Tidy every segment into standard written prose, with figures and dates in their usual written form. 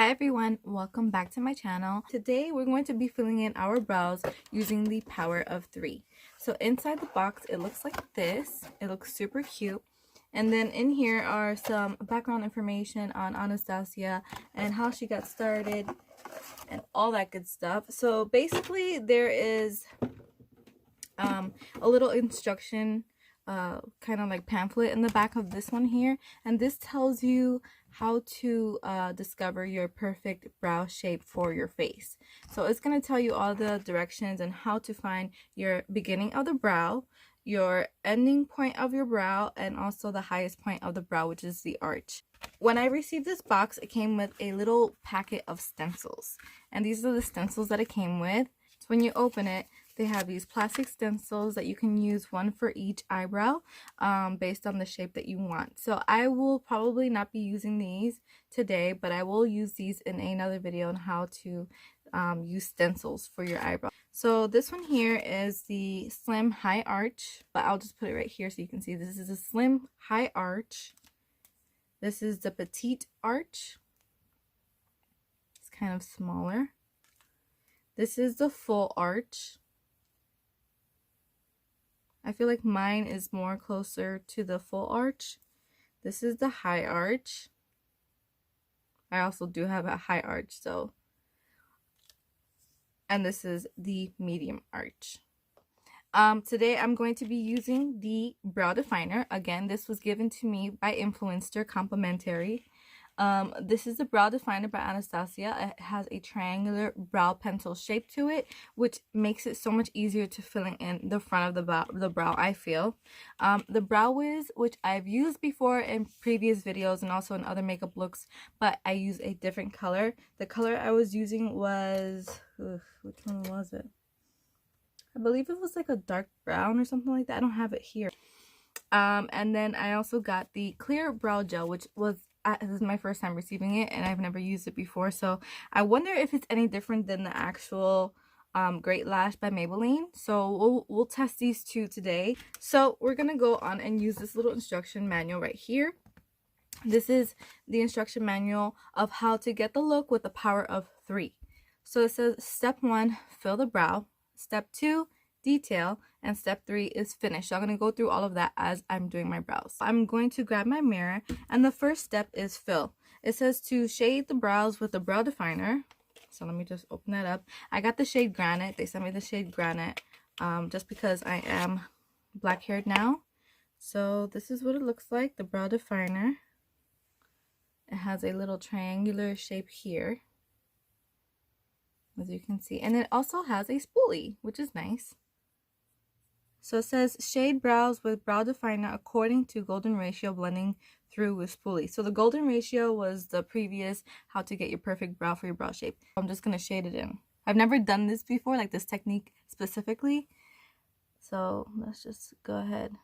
Hi everyone, welcome back to my channel. Today we're going to be filling in our brows using the power of 3. So inside the box it looks like this. It looks super cute. And then in here are some background information on Anastasia and how she got started and all that good stuff. So basically there is a little instruction kind of like pamphlet in the back of this one here, and this tells you how to discover your perfect brow shape for your face. So it's going to tell you all the directions and how to find your beginning of the brow, your ending point of your brow, and also the highest point of the brow, which is the arch. When I received this box, it came with a little packet of stencils, and these are the stencils that it came with. So when you open it, they have these plastic stencils that you can use, one for each eyebrow, based on the shape that you want. So I will probably not be using these today, but I will use these in another video on how to use stencils for your eyebrow. So this one here is the Slim High Arch, but I'll just put it right here so you can see. This is a Slim High Arch. This is the Petite Arch. It's kind of smaller. This is the Full Arch. I feel like mine is more closer to the Full Arch. This is the High Arch. I also do have a High Arch, so. And this is the Medium Arch. Today I'm going to be using the brow definer. Again, this was given to me by Influenster, complimentary. This is the brow definer by Anastasia. It has a triangular brow pencil shape to it, which makes it so much easier to filling in the front of the brow, I feel. The Brow Wiz, which I've used before in previous videos and also in other makeup looks, but I use a different color. The color I was using was, which one was it? I believe it was like a dark brown or something like that. I don't have it here. And then I also got the clear brow gel, which was this is my first time receiving it and I've never used it before, so I wonder if it's any different than the actual Great Lash by Maybelline. So we'll test these two today. So we're gonna go on and use this little instruction manual right here. This is the instruction manual of how to get the look with the power of 3. So it says step 1, fill the brow, step 2, detail, and step 3 is finish. So I'm going to go through all of that as I'm doing my brows. I'm going to grab my mirror, and the first step is fill. It says to shade the brows with the brow definer. So let me just open that up. I got the shade Granite. They sent me the shade Granite just because I am black haired now. So this is what it looks like, the brow definer. It has a little triangular shape here, as you can see, and it also has a spoolie, which is nice. So it says shade brows with brow definer according to golden ratio, blending through with spoolie. So the golden ratio was the previous how to get your perfect brow for your brow shape. I'm just going to shade it in. I've never done this before, like this technique specifically. So let's just go ahead.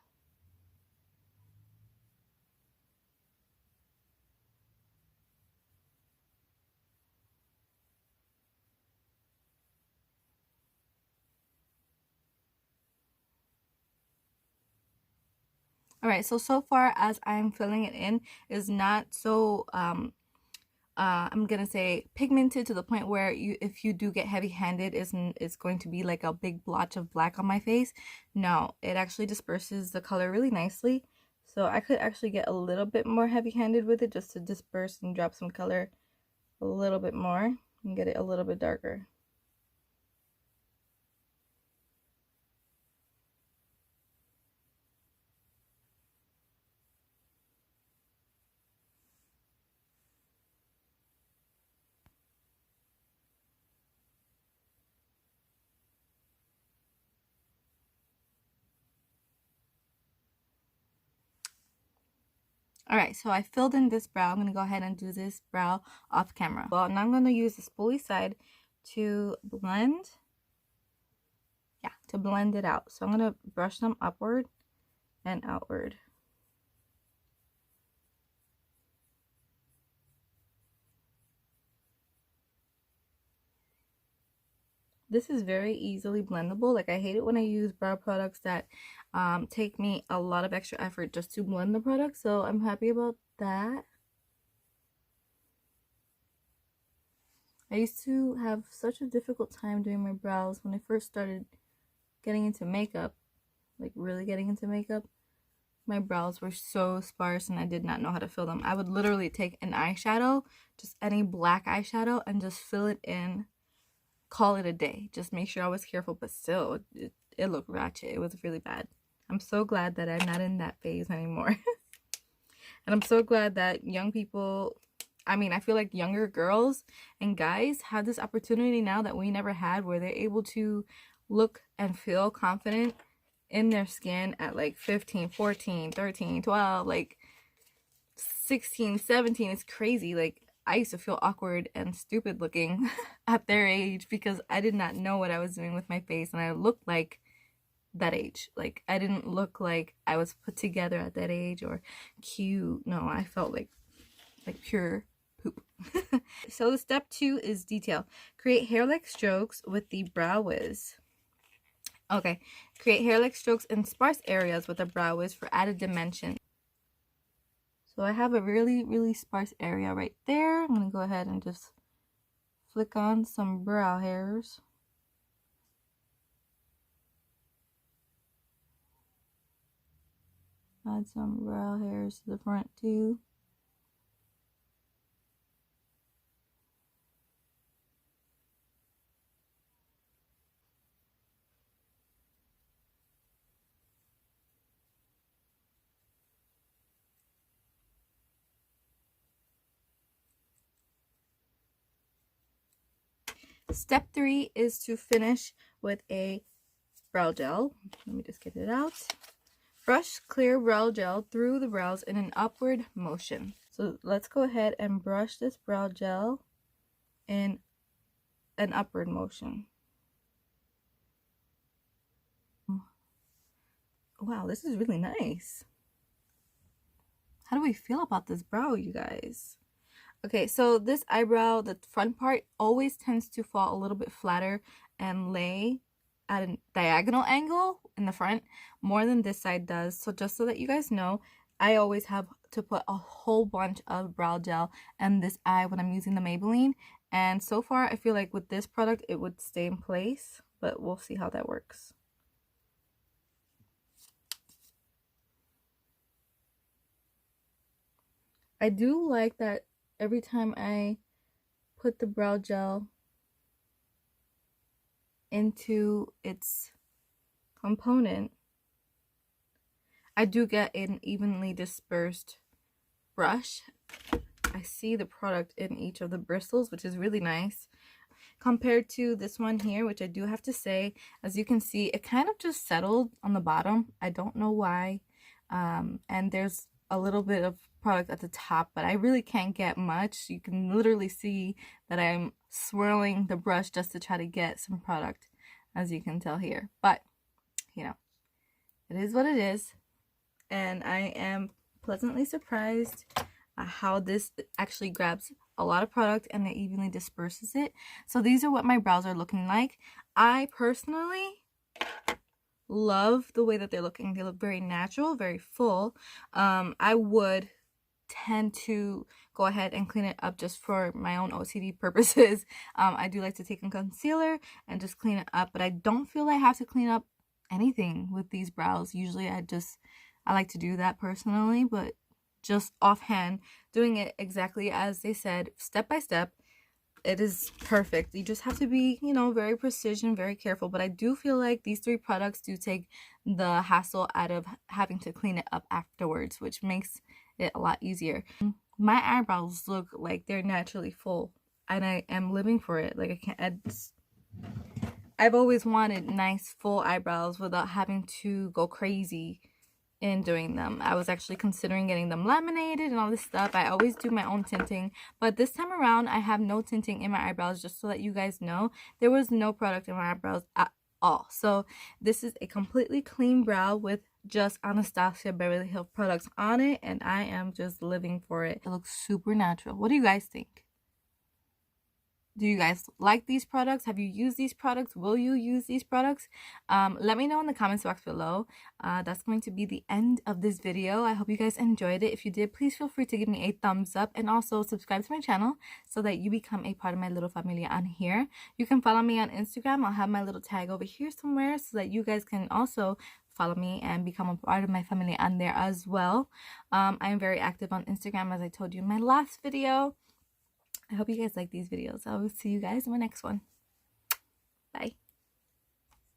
Alright, so far as I'm filling it in is not so, I'm gonna say pigmented to the point where if you do get heavy-handed, it's going to be like a big blotch of black on my face. No, it actually disperses the color really nicely. So I could actually get a little bit more heavy-handed with it just to disperse and drop some color a little bit more and get it a little bit darker. Alright, so I filled in this brow. I'm going to go ahead and do this brow off camera. Well, now I'm going to use the spoolie side to blend. Yeah, to blend it out. So I'm going to brush them upward and outward. This is very easily blendable. Like, I hate it when I use brow products that take me a lot of extra effort just to blend the product. So I'm happy about that. I used to have such a difficult time doing my brows when I first started getting into makeup, like really getting into makeup. My brows were so sparse and I did not know how to fill them. I would literally take an eyeshadow, just any black eyeshadow, and just fill it in, call it a day. Just make sure I was careful, but still, it looked ratchet. It was really bad. I'm so glad that I'm not in that phase anymore. And I'm so glad that young people, I mean, I feel like younger girls and guys have this opportunity now that we never had, where they're able to look and feel confident in their skin at like 15, 14, 13, 12, like 16, 17. It's crazy. Like, I used to feel awkward and stupid looking at their age because I did not know what I was doing with my face, and I looked like that age. Like, I didn't look like I was put together at that age or cute. No, I felt like pure poop. So the step 2 is detail. Create hair-like strokes with the Brow Wiz. Okay, create hair-like strokes in sparse areas with a Brow Wiz for added dimension. So I have a really sparse area right there. I'm gonna go ahead and just flick on some brow hairs. Add some brow hairs to the front too. Step 3 is to finish with a brow gel. Let me just get it out. Brush clear brow gel through the brows in an upward motion. So let's go ahead and brush this brow gel in an upward motion. Wow, this is really nice. How do we feel about this brow, you guys? Okay, so this eyebrow, the front part always tends to fall a little bit flatter and lay at a diagonal angle in the front more than this side does. So just so that you guys know, I always have to put a whole bunch of brow gel in this eye when I'm using the Maybelline. And so far, I feel like with this product, it would stay in place, but we'll see how that works. I do like that every time I put the brow gel into its component, I do get an evenly dispersed brush. I see the product in each of the bristles, which is really nice. Compared to this one here, which I do have to say, as you can see, it kind of just settled on the bottom. I don't know why. And there's a little bit of product at the top, but I really can't get much. You can literally see that I'm swirling the brush just to try to get some product, as you can tell here. But, you know, it is what it is. And I am pleasantly surprised how this actually grabs a lot of product and it evenly disperses it. So these are what my brows are looking like. I personally love the way that they're looking. They look very natural, very full. I would tend to go ahead and clean it up just for my own OCD purposes. I do like to take a concealer and just clean it up, but I don't feel I have to clean up anything with these brows. Usually I like to do that personally, but just offhand, doing it exactly as they said, step by step, it is perfect. You just have to be, you know, very precision, very careful. But I do feel like these 3 products do take the hassle out of having to clean it up afterwards, which makes it a lot easier. My eyebrows look like they're naturally full, and I am living for it. Like, I've always wanted nice full eyebrows without having to go crazy in doing them. I was actually considering getting them laminated and all this stuff. I always do my own tinting, but this time around I have no tinting in my eyebrows, just so that you guys know. There was no product in my eyebrows at all. So this is a completely clean brow with just Anastasia Beverly Hills products on it, and I am just living for it. It looks super natural. What do you guys think? Do you guys like these products? Have you used these products? Will you use these products? Let me know in the comments box below. That's going to be the end of this video. I hope you guys enjoyed it. If you did, please feel free to give me a thumbs up and also subscribe to my channel so that you become a part of my little family on here. You can follow me on Instagram. I'll have my little tag over here somewhere so that you guys can also follow me and become a part of my family on there as well. I am very active on Instagram, as I told you in my last video. I hope you guys like these videos. I will see you guys in my next one.